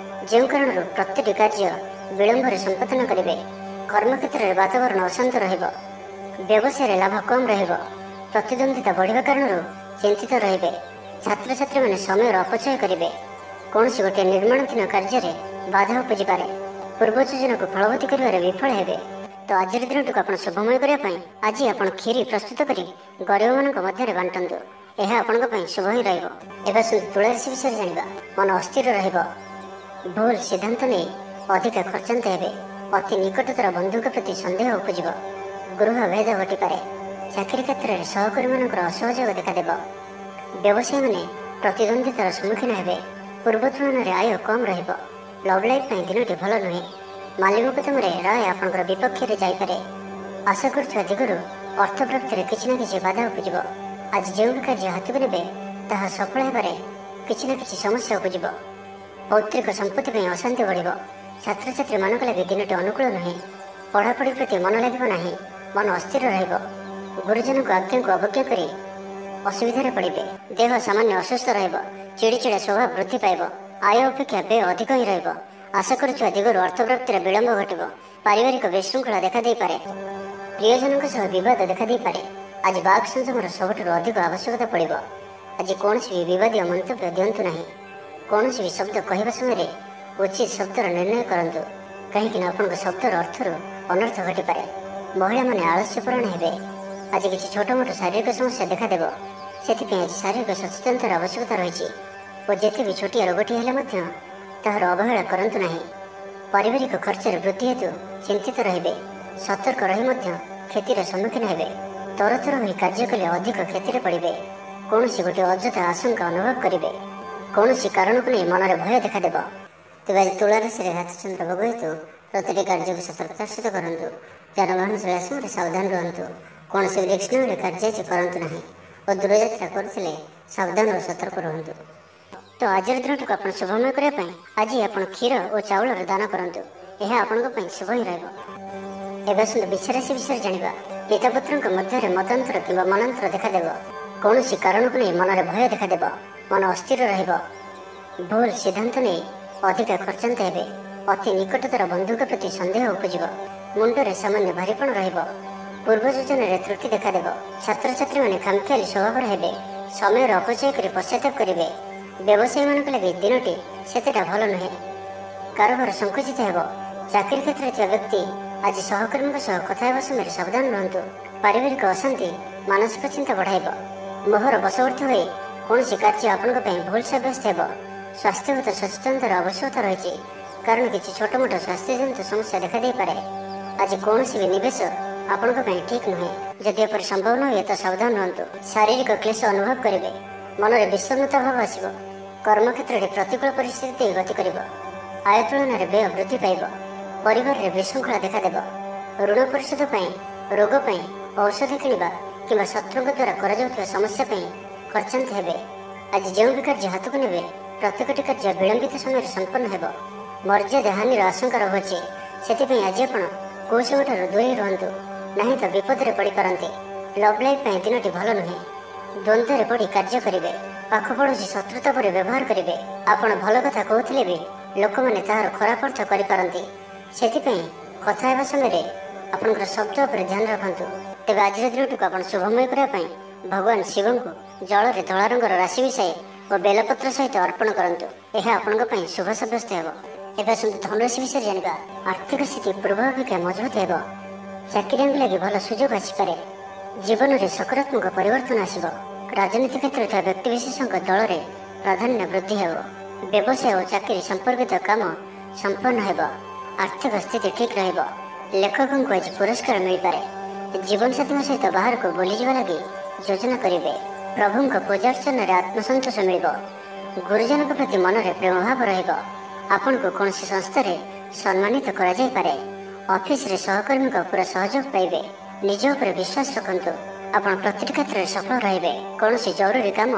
ଯେଉଁ କାରଣରୁ ପ୍ରତ୍ୟେକଟି କାର୍ଯ୍ୟ ବିଳମ୍ବରେ ସମ୍ପାଦନ କରିବେ। କର୍ମକ୍ଷେତ୍ରରେ ବାତାବରଣ ଅଶାନ୍ତ ରହିବ। ବ୍ୟବସାୟରେ ଲାଭ କମ୍ ରହିବ। ପ୍ରତିଦ୍ୱନ୍ଦିତା ବଢ଼ିବା କାରଣରୁ ଚିନ୍ତିତ ରହିବେ। ଛାତ୍ରଛାତ୍ରୀମାନେ ସମୟର ଅପଚୟ କରିବେ। କୌଣସି ଗୋଟିଏ ନିର୍ମାଣାଧୀନ କାର୍ଯ୍ୟରେ ବାଧା ଉପୁଜିପାରେ। ପୂର୍ବ ଯୋଜନାକୁ ଫଳବତୀ କରିବାରେ ବିଫଳ ହେବେ। ତ ଆଜିର ଦିନଟିକୁ ଆପଣ ଶୁଭମୟ କରିବା ପାଇଁ ଆଜି ଆପଣ କ୍ଷୀରି ପ୍ରସ୍ତୁତ କରି ଗରିବମାନଙ୍କ ମଧ୍ୟରେ ବାଣ୍ଟନ୍ତୁ। ଏହା ଆପଣଙ୍କ ପାଇଁ ଶୁଭ ହିଁ ରହିବ। ଏବେ ଆସନ୍ତୁ ତୁଳା ରାଶି ବିଷୟରେ ଜାଣିବା। ମନ ଅସ୍ଥିର ରହିବ। ଭୁଲ ସିଦ୍ଧାନ୍ତ ନେଇ ଅଧିକା ଖର୍ଚ୍ଚାନ୍ତ ହେବେ। ଅତି ନିକଟତର ବନ୍ଧୁଙ୍କ ପ୍ରତି ସନ୍ଦେହ ଉପୁଜିବ। ଗୃହ ଭେଦ ଘଟିପାରେ। ଚାକିରି କ୍ଷେତ୍ରରେ ସହକର୍ମୀମାନଙ୍କର ଅସହଯୋଗ ଦେଖାଦେବ। ବ୍ୟବସାୟୀମାନେ ପ୍ରତିଦ୍ୱନ୍ଦିତାର ସମ୍ମୁଖୀନ ହେବେ। ପୂର୍ବ ତୁଳନାରେ ଆୟ କମ୍ ରହିବ। ଲଭ୍ ଲାଇଫ୍ ପାଇଁ ଦିନଟି ଭଲ ନୁହେଁ। ମାଲି ମୋକଦ୍ଦମାରେ ରାୟ ଆପଣଙ୍କର ବିପକ୍ଷରେ ଯାଇପାରେ। ଆଶା କରୁଥିବା ଦିଗରୁ ଅର୍ଥ ପ୍ରାପ୍ତିରେ କିଛି ନା କିଛି ବାଧା ଉପୁଜିବ। ଆଜି ଯେଉଁ ବି କାର୍ଯ୍ୟ ହାତକୁ ନେବେ ତାହା ସଫଳ ହେବାରେ କିଛି ନା କିଛି ସମସ୍ୟା ଉପୁଜିବ। ପୈତୃକ ସମ୍ପତ୍ତି ପାଇଁ ଅଶାନ୍ତି ବଢ଼ିବ। ଛାତ୍ରଛାତ୍ରୀମାନଙ୍କ ଲାଗି ଦିନଟି ଅନୁକୂଳ ନୁହେଁ। ପଢ଼ାପଢ଼ି ପ୍ରତି ମନ ଲାଗିବ ନାହିଁ। ମନ ଅସ୍ଥିର ରହିବ। ଗୁରୁଜନଙ୍କ ଆଜ୍ଞାକୁ ଅବଜ୍ଞା କରି ଅସୁବିଧାରେ ପଡ଼ିବେ। ଦେହ ସାମାନ୍ୟ ଅସୁସ୍ଥ ରହିବ। ଚିଡ଼ିଚିଡ଼ା ସ୍ୱଭାବ ବୃଦ୍ଧି ପାଇବ। ଆୟ ଅପେକ୍ଷା ବ୍ୟୟ ଅଧିକ ହିଁ ରହିବ। ଆଶା କରୁଥିବା ଦିଗରୁ ଅର୍ଥପ୍ରାପ୍ତିରେ ବିଳମ୍ବ ଘଟିବ। ପାରିବାରିକ ବିଶୃଙ୍ଖଳା ଦେଖାଦେଇପାରେ। ପ୍ରିୟଜନଙ୍କ ସହ ବିବାଦ ଦେଖାଦେଇପାରେ। ଆଜି ବାକ୍ ସଂଯମର ସବୁଠାରୁ ଅଧିକ ଆବଶ୍ୟକତା ପଡ଼ିବ। ଆଜି କୌଣସି ବି ବିବାଦୀୟ ମନ୍ତବ୍ୟ ଦିଅନ୍ତୁ ନାହିଁ। କୌଣସି ବି ଶବ୍ଦ କହିବା ସମୟରେ ଉଚିତ ଶବ୍ଦର ନିର୍ଣ୍ଣୟ କରନ୍ତୁ, କାହିଁକିନା ଆପଣଙ୍କ ଶବ୍ଦର ଅର୍ଥରୁ ଅନର୍ଥ ଘଟିପାରେ। ମହିଳାମାନେ ଆଳସ୍ୟପରାୟଣ ହେବେ। ଆଜି କିଛି ଛୋଟମୋଟ ଶାରୀରିକ ସମସ୍ୟା ଦେଖାଦେବ, ସେଥିପାଇଁ ଆଜି ଶାରୀରିକ ସଚେତନତାର ଆବଶ୍ୟକତା ରହିଛି ଓ ଯେତେ ବି ଛୋଟିଆ ରୋଗଟିଏ ହେଲେ ମଧ୍ୟ ତାହାର ଅବହେଳା କରନ୍ତୁ ନାହିଁ। ପାରିବାରିକ ଖର୍ଚ୍ଚରେ ବୃଦ୍ଧି ହେତୁ ଚିନ୍ତିତ ରହିବେ। ସତର୍କ ରହି ମଧ୍ୟ କ୍ଷତିର ସମ୍ମୁଖୀନ ହେବେ। ତରତର ହୋଇ କାର୍ଯ୍ୟ କଲେ ଅଧିକ କ୍ଷତିରେ ପଡ଼ିବେ। କୌଣସି ଗୋଟିଏ ଅଯଥା ଆଶଙ୍କା ଅନୁଭବ କରିବେ। କୌଣସି କାରଣକୁ ନେଇ ମନରେ ଭୟ ଦେଖାଦେବ। ତେବେ ଆଜି ତୁଳା ରାଶିରେ ରାତିଚନ୍ଦ୍ର ଭୋଗ ହେତୁ ପ୍ରତିଟି କାର୍ଯ୍ୟକୁ ସତର୍କତାର ସହିତ କରନ୍ତୁ। ଯାନବାହନ ଚଳାଇବା ସମୟରେ ସାବଧାନ ରୁହନ୍ତୁ। କୌଣସି ବି ରିସ୍କ ନେବାରେ କାର୍ଯ୍ୟ ଆଜି କରନ୍ତୁ ନାହିଁ ଓ ଦୂରଯାତ୍ରା କରୁଥିଲେ ସାବଧାନ ଓ ସତର୍କ ରୁହନ୍ତୁ। ତ ଆଜିର ଦିନଟିକୁ ଆପଣ ଶୁଭମୟ କରିବା ପାଇଁ ଆଜି ଆପଣ କ୍ଷୀର ଓ ଚାଉଳର ଦାନ କରନ୍ତୁ। ଏହା ଆପଣଙ୍କ ପାଇଁ ଶୁଭ ହିଁ ରହିବ। ଏବେ ଆସନ୍ତୁ ବୃଷ ରାଶି ବିଷୟରେ ଜାଣିବା। ପିତାପୁତ୍ରଙ୍କ ମଧ୍ୟରେ ମତାନ୍ତର କିମ୍ବା ମନାନ୍ତର ଦେଖାଦେବ। କୌଣସି କାରଣକୁ ନେଇ ମନରେ ଭୟ ଦେଖାଦେବ। ମନ ଅସ୍ଥିର ରହିବ। ଭୁଲ ସିଦ୍ଧାନ୍ତ ନେଇ ଅଧିକା ଖର୍ଚ୍ଚାନ୍ତ ହେବେ। ଅତି ନିକଟତର ବନ୍ଧୁଙ୍କ ପ୍ରତି ସନ୍ଦେହ ଉପୁଜିବ। ମୁଣ୍ଡରେ ସାମାନ୍ୟ ଭାରୀପଣ ରହିବ। ପୂର୍ବ ଯୋଜନାରେ ତ୍ରୁଟି ଦେଖାଦେବ। ଛାତ୍ରଛାତ୍ରୀମାନେ ଖାମଖିଆଲି ସ୍ୱଭାବର ହେବେ। ସମୟର ଅପଚୟ କରି ପଶ୍ଚାତାପ କରିବେ। ବ୍ୟବସାୟୀମାନଙ୍କ ଲାଗି ଦିନଟି ସେତେଟା ଭଲ ନୁହେଁ। କାରବାର ସଂକୁଚିତ ହେବ। ଚାକିରି କ୍ଷେତ୍ରରେ ଥିବା ବ୍ୟକ୍ତି ଆଜି ସହକର୍ମୀଙ୍କ ସହ କଥା ହେବା ସମୟରେ ସାବଧାନ ରୁହନ୍ତୁ। ପାରିବାରିକ ଅଶାନ୍ତି ମାନସିକ ଚିନ୍ତା ବଢ଼ାଇବ। ମୋହର ବଶବର୍ତ୍ତୀ ହୋଇ କୌଣସି କାର୍ଯ୍ୟ ଆପଣଙ୍କ ପାଇଁ ଭୁଲ ସାବ୍ୟସ୍ତ ହେବ। ସ୍ୱାସ୍ଥ୍ୟଗତ ସଚେତନତାର ଆବଶ୍ୟକତା ରହିଛି, କାରଣ କିଛି ଛୋଟମୋଟ ସ୍ୱାସ୍ଥ୍ୟଜନିତ ସମସ୍ୟା ଦେଖାଦେଇପାରେ। ଆଜି କୌଣସି ବି ନିବେଶ ଆପଣଙ୍କ ପାଇଁ ଠିକ୍ ନୁହେଁ। ଯଦି ଏପରି ସମ୍ଭବ ନୁହେଁ ତ ସାବଧାନ ରୁହନ୍ତୁ। ଶାରୀରିକ କ୍ଲେଶ ଅନୁଭବ କରିବେ। ମନରେ ବିଷର୍ଣ୍ଣତା ଭାବ ଆସିବ। କର୍ମକ୍ଷେତ୍ରରେ ପ୍ରତିକୂଳ ପରିସ୍ଥିତି ଗତି କରିବ। ଆୟ ତୁଳନାରେ ବ୍ୟୟ ବୃଦ୍ଧି ପାଇବ। ପରିବାରରେ ବିଶୃଙ୍ଖଳା ଦେଖାଦେବ। ଋଣ ପରିଶୋଧ ପାଇଁ, ରୋଗ ପାଇଁ, ଔଷଧ କିଣିବା କିମ୍ବା ଶତ୍ରୁଙ୍କ ଦ୍ୱାରା କରାଯାଉଥିବା ସମସ୍ୟା ପାଇଁ ଖର୍ଚ୍ଚାନ୍ତ ହେବେ। ଆଜି ଯେଉଁ ବି କାର୍ଯ୍ୟ ହାତକୁ ନେବେ ପ୍ରତ୍ୟେକଟି କାର୍ଯ୍ୟ ବିଳମ୍ବିତ ସମୟରେ ସମ୍ପନ୍ନ ହେବ। ମର୍ଯ୍ୟାଦା ହାନିର ଆଶଙ୍କା ରହୁଅଛି। ସେଥିପାଇଁ ଆଜି ଆପଣ କୌଶଳଠାରୁ ଦୂରେଇ ରୁହନ୍ତୁ, ନାହିଁ ତ ବିପଦରେ ପଡ଼ିପାରନ୍ତି। ଲଭ୍ ଲାଇଫ୍ ପାଇଁ ଦିନଟି ଭଲ ନୁହେଁ। ଦ୍ୱନ୍ଦ୍ୱରେ ପଡ଼ି କାର୍ଯ୍ୟ କରିବେ। ପାଖ ପଡ଼ୋଶୀ ଶତ୍ରୁତା ପରି ବ୍ୟବହାର କରିବେ। ଆପଣ ଭଲ କଥା କହୁଥିଲେ ବି ଲୋକମାନେ ତାହାର ଖରାପ ଅର୍ଥ କରିପାରନ୍ତି। ସେଥିପାଇଁ କଥା ହେବା ସମୟରେ ଆପଣଙ୍କର ଶବ୍ଦ ଉପରେ ଧ୍ୟାନ ରଖନ୍ତୁ। ତେବେ ଆଜିର ଦିନଟିକୁ ଆପଣ ଶୁଭମୟ କରିବା ପାଇଁ ଭଗବାନ ଶିବଙ୍କୁ ଜଳରେ ଧଳା ରଙ୍ଗର ରାଶି ମିଶାଇ ଓ ବେଲପତ୍ର ସହିତ ଅର୍ପଣ କରନ୍ତୁ। ଏହା ଆପଣଙ୍କ ପାଇଁ ଶୁଭ ସାବ୍ୟସ୍ତ ହେବ। ଏବେ ଆସନ୍ତୁ ଧନୁରାଶି ବିଷୟରେ ଜାଣିବା। ଆର୍ଥିକ ସ୍ଥିତି ପୂର୍ବ ଅପେକ୍ଷା ମଜବୁତ ହେବ। ଚାକିରିଆଙ୍କୁ ଲାଗି ଭଲ ସୁଯୋଗ ଆସିପାରେ। ଜୀବନରେ ସକାରାତ୍ମକ ପରିବର୍ତ୍ତନ ଆସିବ। ରାଜନୀତି କ୍ଷେତ୍ରରେ ଥିବା ବ୍ୟକ୍ତିବିଶେଷଙ୍କ ଦଳରେ ପ୍ରାଧାନ୍ୟ ବୃଦ୍ଧି ହେବ। ବ୍ୟବସାୟ ଓ ଚାକିରି ସମ୍ପର୍କିତ କାମ ସମ୍ପନ୍ନ ହେବ। ଆର୍ଥିକ ସ୍ଥିତି ଠିକ୍ ରହିବ। ଲେଖକଙ୍କୁ ଆଜି ପୁରସ୍କାର ମିଳିପାରେ। ଜୀବନସାଥୀଙ୍କ ସହିତ ବାହାରକୁ ବୁଲିଯିବା ଲାଗି ଯୋଜନା କରିବେ। ପ୍ରଭୁଙ୍କ ପୂଜାର୍ଚ୍ଚନାରେ ଆତ୍ମସନ୍ତୋଷ ମିଳିବ। ଗୁରୁଜନଙ୍କ ପ୍ରତି ମନରେ ପ୍ରେମ ଭାବ ରହିବ। ଆପଣଙ୍କୁ କୌଣସି ସଂସ୍ଥାରେ ସମ୍ମାନିତ କରାଯାଇପାରେ। ଅଫିସରେ ସହକର୍ମୀଙ୍କ ପୁରା ସହଯୋଗ ପାଇବେ। ନିଜ ଉପରେ ବିଶ୍ୱାସ ରଖନ୍ତୁ। ଆପଣ ପ୍ରତିଟି କ୍ଷେତ୍ରରେ ସଫଳ ରହିବେ। କୌଣସି ଜରୁରୀ କାମ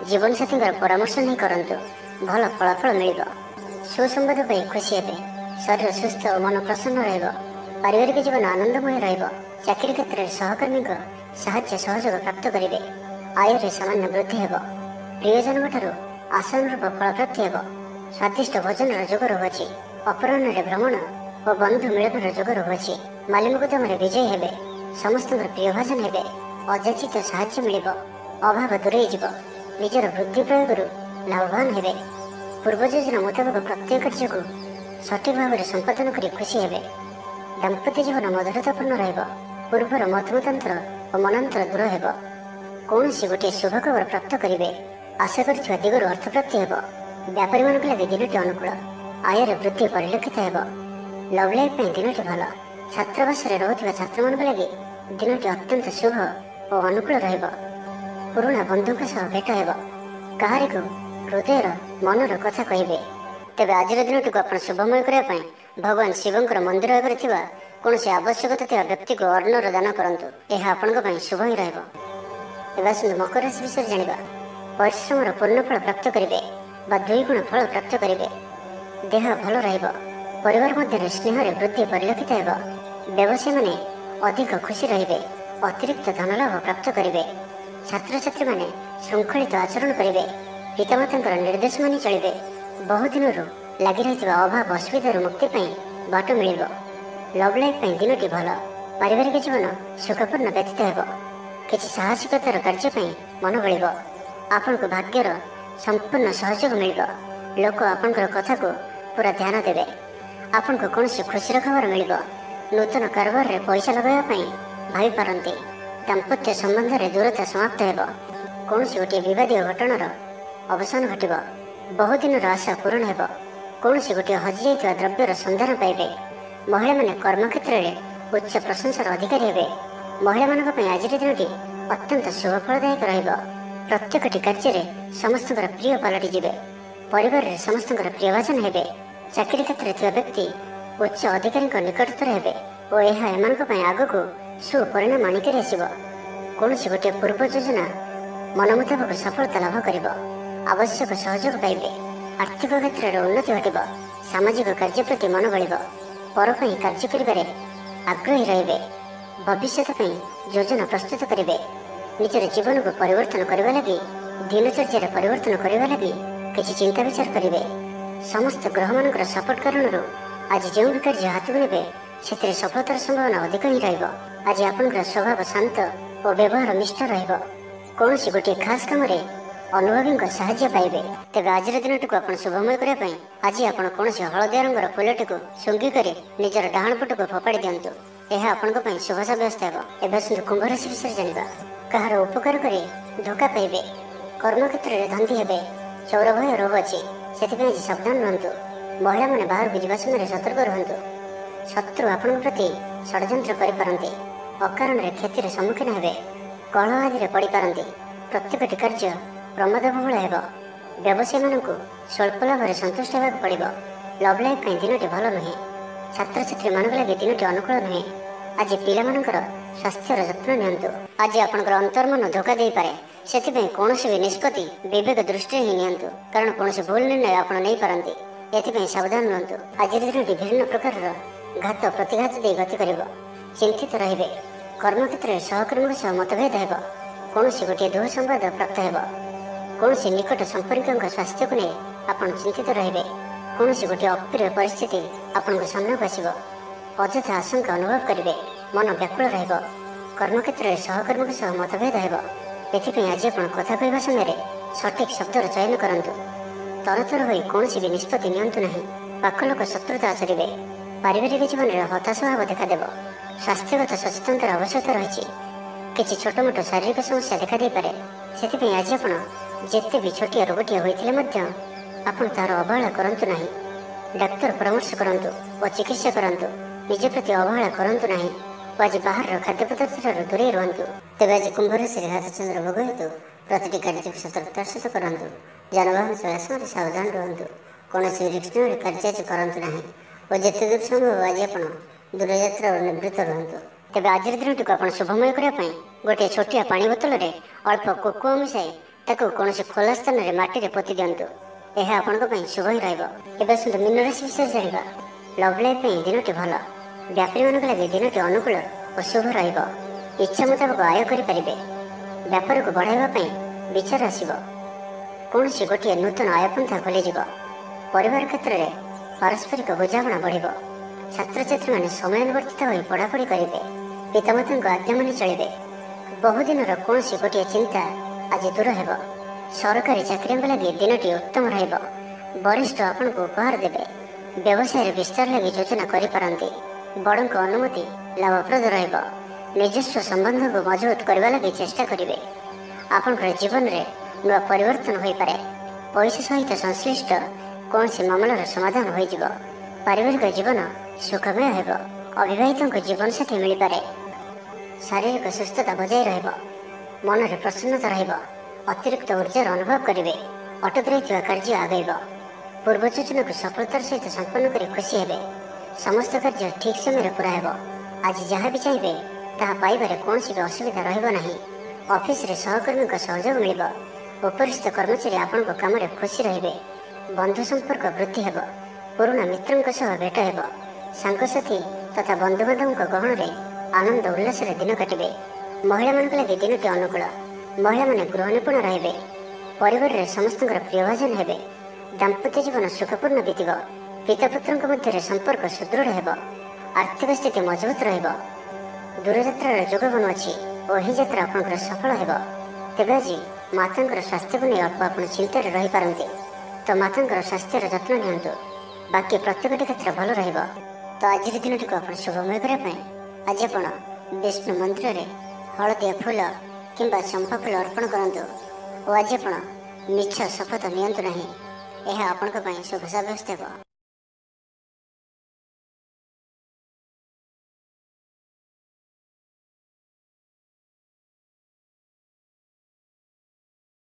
ଜୀବନସାଥୀଙ୍କର ପରାମର୍ଶ ନେଇ କରନ୍ତୁ। ଭଲ ଫଳାଫଳ ମିଳିବ। ସୁସମ୍ବାଦ ପାଇ ଖୁସି ହେବେ। ଶରୀର ସୁସ୍ଥ ଓ ମନ ପ୍ରସନ୍ନ ରହିବ। ପାରିବାରିକ ଜୀବନ ଆନନ୍ଦମୟ ରହିବ। ଚାକିରି କ୍ଷେତ୍ରରେ ସହକର୍ମୀଙ୍କ ସାହାଯ୍ୟ ସହଯୋଗ ପ୍ରାପ୍ତ କରିବେ। ଆୟରେ ସାମାନ୍ୟ ବୃଦ୍ଧି ହେବ। ପ୍ରିୟଜନଙ୍କଠାରୁ ଆଶାନୁରୂପ ଫଳପ୍ରାପ୍ତି ହେବ। ସ୍ୱାଦିଷ୍ଟ ଭୋଜନର ଯୋଗ ରହୁଅଛି। ଅପରାହ୍ନରେ ଭ୍ରମଣ ଓ ବନ୍ଧୁ ମିଳନର ଯୋଗ ରହୁଅଛି। ମାଲିମୁକଦ୍ଦମାରେ ବିଜୟୀ ହେବେ। ସମସ୍ତଙ୍କର ପ୍ରିୟଭାଜନ ହେବେ। ଅଯାଚିତ ସାହାଯ୍ୟ ମିଳିବ। ଅଭାବ ଦୂରେଇ ଯିବ। ନିଜର ବୁଦ୍ଧି ପ୍ରୟୋଗରୁ ଲାଭବାନ ହେବେ। ପୂର୍ବ ଯୋଜନା ମୁତାବକ ପ୍ରତ୍ୟେକ କାର୍ଯ୍ୟକୁ ସଠିକ୍ ଭାବରେ ସମ୍ପାଦନ କରି ଖୁସି ହେବେ। ଦାମ୍ପତ୍ୟ ଜୀବନ ମଧୁରତାପୂର୍ଣ୍ଣ ରହିବ। ପୂର୍ବର ମତମତାନ୍ତର ଓ ମନାନ୍ତର ଦୂର ହେବ। କୌଣସି ଗୋଟିଏ ଶୁଭ ଖବର ପ୍ରାପ୍ତ କରିବେ। ଆଶା କରିଥିବା ଦିଗରୁ ଅର୍ଥପ୍ରାପ୍ତି ହେବ। ବ୍ୟାପାରୀମାନଙ୍କ ଲାଗି ଦିନଟି ଅନୁକୂଳ। ଆୟରେ ବୃଦ୍ଧି ପରିଲକ୍ଷିତ ହେବ। ଲଭ୍ ଲାଇଫ୍ ପାଇଁ ଦିନଟି ଭଲ। ଛାତ୍ରାବାସରେ ରହୁଥିବା ଛାତ୍ରମାନଙ୍କ ଲାଗି ଦିନଟି ଅତ୍ୟନ୍ତ ଶୁଭ ଓ ଅନୁକୂଳ ରହିବ। ପୁରୁଣା ବନ୍ଧୁଙ୍କ ସହ ଭେଟ ହେବ। କାହାରିକୁ ହୃଦୟର ମନର କଥା କହିବେ। ତେବେ ଆଜିର ଦିନଟିକୁ ଆପଣ ଶୁଭମୟ କରିବା ପାଇଁ ଭଗବାନ ଶିବଙ୍କର ମନ୍ଦିର ଆଗରେ ଥିବା କୌଣସି ଆବଶ୍ୟକତା ଥିବା ବ୍ୟକ୍ତିକୁ ଅର୍ଣ୍ଣର ଦାନ କରନ୍ତୁ। ଏହା ଆପଣଙ୍କ ପାଇଁ ଶୁଭ ହିଁ ରହିବ। ଏବେ ଆସନ୍ତୁ ମକର ରାଶି ବିଷୟରେ ଜାଣିବା। ପରିଶ୍ରମର ପୂର୍ଣ୍ଣ ଫଳ ପ୍ରାପ୍ତ କରିବେ ବା ଦ୍ୱିଗୁଣ ଫଳ ପ୍ରାପ୍ତ କରିବେ। ଦେହ ଭଲ ରହିବ। ପରିବାର ମଧ୍ୟରେ ସ୍ନେହରେ ବୃଦ୍ଧି ପରିଲକ୍ଷିତ ହେବ। ବ୍ୟବସାୟୀମାନେ ଅଧିକ ଖୁସି ରହିବେ। ଅତିରିକ୍ତ ଧନଲାଭ ପ୍ରାପ୍ତ କରିବେ। ଛାତ୍ରଛାତ୍ରୀମାନେ ଶୃଙ୍ଖଳିତ ଆଚରଣ କରିବେ। ପିତାମାତାଙ୍କର ନିର୍ଦ୍ଦେଶ ମାନି ଚଳିବେ। ବହୁଦିନରୁ ଲାଗି ରହିଥିବା ଅଭାବ ଅସୁବିଧାରୁ ମୁକ୍ତି ପାଇଁ ବାଟ ମିଳିବ। ଲଭ୍ ଲାଇଫ୍ ପାଇଁ ଦିନଟି ଭଲ। ପାରିବାରିକ ଜୀବନ ସୁଖପୂର୍ଣ୍ଣ ବ୍ୟତୀତ ହେବ। କିଛି ସାହସିକତାର କାର୍ଯ୍ୟ ପାଇଁ ମନ ବଳିବ। ଆପଣଙ୍କୁ ଭାଗ୍ୟର ସମ୍ପୂର୍ଣ୍ଣ ସହଯୋଗ ମିଳିବ। ଲୋକ ଆପଣଙ୍କର କଥାକୁ ପୁରା ଧ୍ୟାନ ଦେବେ। ଆପଣଙ୍କୁ କୌଣସି ଖୁସିର ଖବର ମିଳିବ। ନୂତନ କାରବାରରେ ପଇସା ଲଗାଇବା ପାଇଁ ଭାବିପାରନ୍ତି। ଦାମ୍ପତ୍ୟ ସମ୍ବନ୍ଧରେ ଦୂରତା ସମାପ୍ତ ହେବ। କୌଣସି ଗୋଟିଏ ବିବାଦୀୟ ଘଟଣାର ଅବସାନ ଘଟିବ। ବହୁଦିନର ଆଶା ପୂରଣ ହେବ। କୌଣସି ଗୋଟିଏ ହଜିଯାଇଥିବା ଦ୍ରବ୍ୟର ସନ୍ଧାନ ପାଇବେ। ମହିଳାମାନେ କର୍ମକ୍ଷେତ୍ରରେ ଉଚ୍ଚ ପ୍ରଶଂସାର ଅଧିକାରୀ ହେବେ। ମହିଳାମାନଙ୍କ ପାଇଁ ଆଜିର ଦିନଟି ଅତ୍ୟନ୍ତ ଶୁଭଫଳଦାୟକ ରହିବ। ପ୍ରତ୍ୟେକଟି କାର୍ଯ୍ୟରେ ସମସ୍ତଙ୍କର ପ୍ରିୟ ପାଲଟିଯିବେ। ପରିବାରରେ ସମସ୍ତଙ୍କର ପ୍ରିୟଭାଜନ ହେବେ। ଚାକିରି କ୍ଷେତ୍ରରେ ଥିବା ବ୍ୟକ୍ତି ଉଚ୍ଚ ଅଧିକାରୀଙ୍କ ନିକଟତର ହେବେ ଓ ଏହା ଏମାନଙ୍କ ପାଇଁ ଆଗକୁ ସୁପରିଣାମ ଆଣିକରି ଆସିବ। କୌଣସି ଗୋଟିଏ ପୂର୍ବ ଯୋଜନା ମନ ମୁତାବକ ସଫଳତା ଲାଭ କରିବ। ଆବଶ୍ୟକ ସହଯୋଗ ପାଇବେ। ଆର୍ଥିକ କ୍ଷେତ୍ରରେ ଉନ୍ନତି ଘଟିବ। ସାମାଜିକ କାର୍ଯ୍ୟ ପ୍ରତି ମନ ବଳିବ। ପର ପାଇଁ କାର୍ଯ୍ୟ କରିବାରେ ଆଗ୍ରହୀ ରହିବେ। ଭବିଷ୍ୟତ ପାଇଁ ଯୋଜନା ପ୍ରସ୍ତୁତ କରିବେ। ନିଜର ଜୀବନକୁ ପରିବର୍ତ୍ତନ କରିବା ଲାଗି, ଦିନଚର୍ଯ୍ୟାରେ ପରିବର୍ତ୍ତନ କରିବା ଲାଗି କିଛି ଚିନ୍ତା ବିଚାର କରିବେ। ସମସ୍ତ ଗ୍ରହମାନଙ୍କର ସପୋର୍ଟ କାରଣରୁ ଆଜି ଯେଉଁ ବି କାର୍ଯ୍ୟ ହାତକୁ ନେବେ ସେଥିରେ ସଫଳତାର ସମ୍ଭାବନା ଅଧିକ ହିଁ ରହିବ। ଆଜି ଆପଣଙ୍କର ସ୍ୱଭାବ ଶାନ୍ତ ଓ ବ୍ୟବହାର ନିଷ୍ଠ ରହିବ। କୌଣସି ଗୋଟିଏ ଖାସ୍ କାମରେ ଅନୁଭବୀଙ୍କ ସାହାଯ୍ୟ ପାଇବେ। ତେବେ ଆଜିର ଦିନଟିକୁ ଆପଣ ଶୁଭମୟ କରିବା ପାଇଁ ଆଜି ଆପଣ କୌଣସି ହଳଦିଆ ରଙ୍ଗର ଫୁଲଟିକୁ ଶୁଙ୍ଘି କରି ନିଜର ଡାହାଣ ପଟକୁ ଫୋପାଡ଼ି ଦିଅନ୍ତୁ। ଏହା ଆପଣଙ୍କ ପାଇଁ ଶୁଭ ସାବ୍ୟସ୍ତ ହେବ। ଏବେ ଆସନ୍ତୁ କୁମ୍ଭ ରାଶି ବିଷୟରେ ଜାଣିବା। କାହାର ଉପକାର କରି ଧୋକା ପାଇବେ। କର୍ମକ୍ଷେତ୍ରରେ ଧନ୍ଦୀ ହେବେ। ଚୋର ଭୟ ରହୁଅଛି। ସେଥିପାଇଁ ଆଜି ସାବଧାନ ରୁହନ୍ତୁ। ମହିଳାମାନେ ବାହାରକୁ ଯିବା ସମୟରେ ସତର୍କ ରୁହନ୍ତୁ। ଶତ୍ରୁ ଆପଣଙ୍କ ପ୍ରତି ଷଡ଼ଯନ୍ତ୍ର କରିପାରନ୍ତି। ଅକାରଣରେ କ୍ଷତିର ସମ୍ମୁଖୀନ ହେବେ, କଳହ ଆଦିରେ ପଡ଼ିପାରନ୍ତି। ପ୍ରତ୍ୟେକଟି କାର୍ଯ୍ୟ ପ୍ରମାଦବହୁଳ ହେବ। ବ୍ୟବସାୟୀମାନଙ୍କୁ ସ୍ୱଳ୍ପ ଲାଭରେ ସନ୍ତୁଷ୍ଟ ହେବାକୁ ପଡ଼ିବ। ଲଭ୍ ଲାଇଫ୍ ପାଇଁ ଦିନଟି ଭଲ ନୁହେଁ। ଛାତ୍ରଛାତ୍ରୀମାନଙ୍କ ଲାଗି ଦିନଟି ଅନୁକୂଳ ନୁହେଁ। ଆଜି ପିଲାମାନଙ୍କର ସ୍ୱାସ୍ଥ୍ୟର ଯତ୍ନ ନିଅନ୍ତୁ। ଆଜି ଆପଣଙ୍କର ଅନ୍ତର୍ମନ ଧୋକା ଦେଇପାରେ, ସେଥିପାଇଁ କୌଣସି ବି ନିଷ୍ପତ୍ତି ବିବେକ ଦୃଷ୍ଟିରେ ହିଁ ନିଅନ୍ତୁ, କାରଣ କୌଣସି ଭୁଲ ନିର୍ଣ୍ଣୟ ଆପଣ ନେଇପାରନ୍ତି। ଏଥିପାଇଁ ସାବଧାନ ରୁହନ୍ତୁ। ଆଜିର ଦିନଟି ବିଭିନ୍ନ ପ୍ରକାରର ଘାତ ପ୍ରତିଘାତ ଦେଇ ଗତି କରିବ। ଚିନ୍ତିତ ରହିବେ। କର୍ମକ୍ଷେତ୍ରରେ ସହକର୍ମୀଙ୍କ ସହ ମତଭେଦ ହେବ। କୌଣସି ଗୋଟିଏ ଦୁଃ ସମ୍ବାଦ ପ୍ରାପ୍ତ ହେବ। କୌଣସି ନିକଟ ସମ୍ପର୍କୀୟଙ୍କ ସ୍ୱାସ୍ଥ୍ୟକୁ ନେଇ ଆପଣ ଚିନ୍ତିତ ରହିବେ। କୌଣସି ଗୋଟିଏ ଅପ୍ରିୟ ପରିସ୍ଥିତି ଆପଣଙ୍କ ସାମ୍ନାକୁ ଆସିବ। ଅଯଥା ଆଶଙ୍କା ଅନୁଭବ କରିବେ। ମନ ବ୍ୟାକୁଳ ରହିବ। କର୍ମକ୍ଷେତ୍ରରେ ସହକର୍ମୀଙ୍କ ସହ ମତଭେଦ ହେବ। ଏଥିପାଇଁ ଆଜି ଆପଣ କଥା କହିବା ସମୟରେ ସଠିକ୍ ଶବ୍ଦର ଚୟନ କରନ୍ତୁ। ତରତର ହୋଇ କୌଣସି ବି ନିଷ୍ପତ୍ତି ନିଅନ୍ତୁ ନାହିଁ। ପାଖ ଲୋକ ଶତ୍ରୁତା ଆଚରିବେ। ପାରିବାରିକ ଜୀବନରେ ହତାଶ ଭାବ ଦେଖାଦେବ। ସ୍ୱାସ୍ଥ୍ୟଗତ ସଚେତନତାର ଆବଶ୍ୟକତା ରହିଛି। କିଛି ଛୋଟମୋଟ ଶାରୀରିକ ସମସ୍ୟା ଦେଖାଦେଇପାରେ। ସେଥିପାଇଁ ଆଜି ଆପଣ ଯେତେ ବି ଛୋଟିଆ ରୋଗଟିଏ ହୋଇଥିଲେ ମଧ୍ୟ ଆପଣ ତାହାର ଅବହେଳା କରନ୍ତୁ ନାହିଁ। ଡାକ୍ତର ପରାମର୍ଶ କରନ୍ତୁ ଓ ଚିକିତ୍ସା କରନ୍ତୁ। ନିଜ ପ୍ରତି ଅବହେଳା କରନ୍ତୁ ନାହିଁ ଓ ଆଜି ବାହାରର ଖାଦ୍ୟପଦାର୍ଥଠାରୁ ଦୂରେଇ ରୁହନ୍ତୁ। ତେବେ ଆଜି କୁମ୍ଭ ରାଶିରେ ହାତଚନ୍ଦ୍ର ଭୋଗ ହେତୁ ପ୍ରତିଟି କାର୍ଯ୍ୟକୁ ସତର୍କତାର ସହିତ କରନ୍ତୁ। ଯାନବାହନ ଚଳାଇବା ସମୟରେ ସାବଧାନ ରୁହନ୍ତୁ। କୌଣସି ରିସ୍କ ନେଇ କାର୍ଯ୍ୟ ଆଜି କରନ୍ତୁ ନାହିଁ ଓ ଯେତେ ଦୂର ସମ୍ଭବ ଆଜି ଆପଣ ଦୂରଯାତ୍ରାରୁ ନିବୃତ୍ତ ରୁହନ୍ତୁ। ତେବେ ଆଜିର ଦିନଟିକୁ ଆପଣ ଶୁଭମୟ କରିବା ପାଇଁ ଗୋଟିଏ ଛୋଟିଆ ପାଣି ବୋତଲରେ ଅଳ୍ପ କୋକୋଆ ମିଶାଇ ତାକୁ କୌଣସି ଖୋଲା ସ୍ଥାନରେ ମାଟିରେ ପୋତି ଦିଅନ୍ତୁ। ଏହା ଆପଣଙ୍କ ପାଇଁ ଶୁଭ ହିଁ ରହିବ। ଏବେ ଆସନ୍ତୁ ମୀନ ରାଶି ବିଷୟରେ ଜାଣିବା। ଲଭ୍ ଲାଇଫ୍ ପାଇଁ ଦିନଟି ଭଲ। ବ୍ୟାପାରୀମାନଙ୍କ ଲାଗି ଦିନଟି ଅନୁକୂଳ ଓ ଶୁଭ ରହିବ। ଇଚ୍ଛା ମୁତାବକ ଆୟ କରିପାରିବେ। ବ୍ୟାପାରକୁ ବଢ଼ାଇବା ପାଇଁ ବିଚାର ଆସିବ। କୌଣସି ଗୋଟିଏ ନୂତନ ଆୟପନ୍ଥା ଖୋଲିଯିବ। ପରିବାର କ୍ଷେତ୍ରରେ ପାରସ୍ପରିକ ବୁଝାମଣା ବଢ଼ିବ। ଛାତ୍ରଛାତ୍ରୀମାନେ ସମୟାନୁବର୍ତ୍ତିତ ହୋଇ ପଢ଼ାପଢ଼ି କରିବେ। ପିତାମାତାଙ୍କ ଆଜ୍ଞା ମାନି ଚଳିବେ। ବହୁଦିନର କୌଣସି ଗୋଟିଏ ଚିନ୍ତା ଆଜି ଦୂର ହେବ। ସରକାରୀ ଚାକିରିଙ୍କ ଲାଗି ଦିନଟି ଉତ୍ତମ ରହିବ। ବରିଷ୍ଠ ଆପଣଙ୍କୁ ଉପହାର ଦେବେ। ବ୍ୟବସାୟରେ ବିସ୍ତାର ଲାଗି ଯୋଜନା କରିପାରନ୍ତି। ବଡ଼ଙ୍କ ଅନୁମତି ଲାଭପ୍ରଦ ରହିବ। ନିଜସ୍ୱ ସମ୍ବନ୍ଧକୁ ମଜବୁତ କରିବା ଲାଗି ଚେଷ୍ଟା କରିବେ। ଆପଣଙ୍କର ଜୀବନରେ ନୂଆ ପରିବର୍ତ୍ତନ ହୋଇପାରେ। ପଇସା ସହିତ ସଂଶ୍ଳିଷ୍ଟ କୌଣସି ମାମଲାର ସମାଧାନ ହୋଇଯିବ। ପାରିବାରିକ ଜୀବନ ସୁଖମୟ ହେବ। ଅବିବାହିତଙ୍କ ଜୀବନସାଥୀ ମିଳିପାରେ। ଶାରୀରିକ ସୁସ୍ଥତା ବଜାୟ ରହିବ। ମନରେ ପ୍ରସନ୍ନତା ରହିବ। ଅତିରିକ୍ତ ଉର୍ଜାର ଅନୁଭବ କରିବେ। ଅଟକି ରହିଥିବା କାର୍ଯ୍ୟ ଆଗେଇବ। ପୂର୍ବ ଯୋଜନାକୁ ସଫଳତାର ସହିତ ସମ୍ପନ୍ନ କରି ଖୁସି ହେବେ। ସମସ୍ତ କାର୍ଯ୍ୟ ଠିକ୍ ସମୟରେ ପୁରା ହେବ। ଆଜି ଯାହା ବି ଚାହିଁବେ ତାହା ପାଇବାରେ କୌଣସି ବି ଅସୁବିଧା ରହିବ ନାହିଁ। ଅଫିସରେ ସହକର୍ମୀଙ୍କ ସହଯୋଗ ମିଳିବ। ଉପରିସ୍ଥ କର୍ମଚାରୀ ଆପଣଙ୍କ କାମରେ ଖୁସି ରହିବେ। ବନ୍ଧୁ ସମ୍ପର୍କ ବୃଦ୍ଧି ହେବ। ପୁରୁଣା ମିତ୍ରଙ୍କ ସହ ଭେଟ ହେବ। ସାଙ୍ଗସାଥୀ ତଥା ବନ୍ଧୁବାନ୍ଧବଙ୍କ ଗହଣରେ ଆନନ୍ଦ ଉଲ୍ଲାସରେ ଦିନ କାଟିବେ। ମହିଳାମାନଙ୍କ ଲାଗି ଦିନଟି ଅନୁକୂଳ। ମହିଳାମାନେ ଗୃହ ନିପୁଣ ରହିବେ। ପରିବାରରେ ସମସ୍ତଙ୍କର ପ୍ରିୟଭାଜନ ହେବେ। ଦାମ୍ପତ୍ୟ ଜୀବନ ସୁଖପୂର୍ଣ୍ଣ ବିତିବ। ପିତାପୁତ୍ରଙ୍କ ମଧ୍ୟରେ ସମ୍ପର୍କ ସୁଦୃଢ଼ ହେବ। ଆର୍ଥିକ ସ୍ଥିତି ମଜବୁତ ରହିବ। ଦୂରଯାତ୍ରାର ଯୋଗ ବନୁଅଛି ଓ ଏହି ଯାତ୍ରା ଆପଣଙ୍କର ସଫଳ ହେବ। ତେବେ ଆଜି ମାତାଙ୍କର ସ୍ୱାସ୍ଥ୍ୟକୁ ନେଇ ଅଳ୍ପ ଆପଣ ଚିନ୍ତାରେ ରହିପାରନ୍ତି, ତ ମାତାଙ୍କର ସ୍ୱାସ୍ଥ୍ୟର ଯତ୍ନ ନିଅନ୍ତୁ। ବାକି ପ୍ରତ୍ୟେକଟି କ୍ଷେତ୍ର ଭଲ ରହିବ। ତ ଆଜିର ଦିନଟିକୁ ଆପଣ ଶୁଭମୟ କରିବା ପାଇଁ ଆଜି ଆପଣ ବିଷ୍ଣୁ ମନ୍ଦିରରେ ହଳଦିଆ ଫୁଲ କିମ୍ବା ଚମ୍ପା ଫୁଲ ଅର୍ପଣ କରନ୍ତୁ ଓ ଆଜି ଆପଣ ମିଛ ଶପଥ ନିଅନ୍ତୁ ନାହିଁ। ଏହା ଆପଣଙ୍କ ପାଇଁ ଶୁଭ ସାବ୍ୟସ୍ତ ହେବ।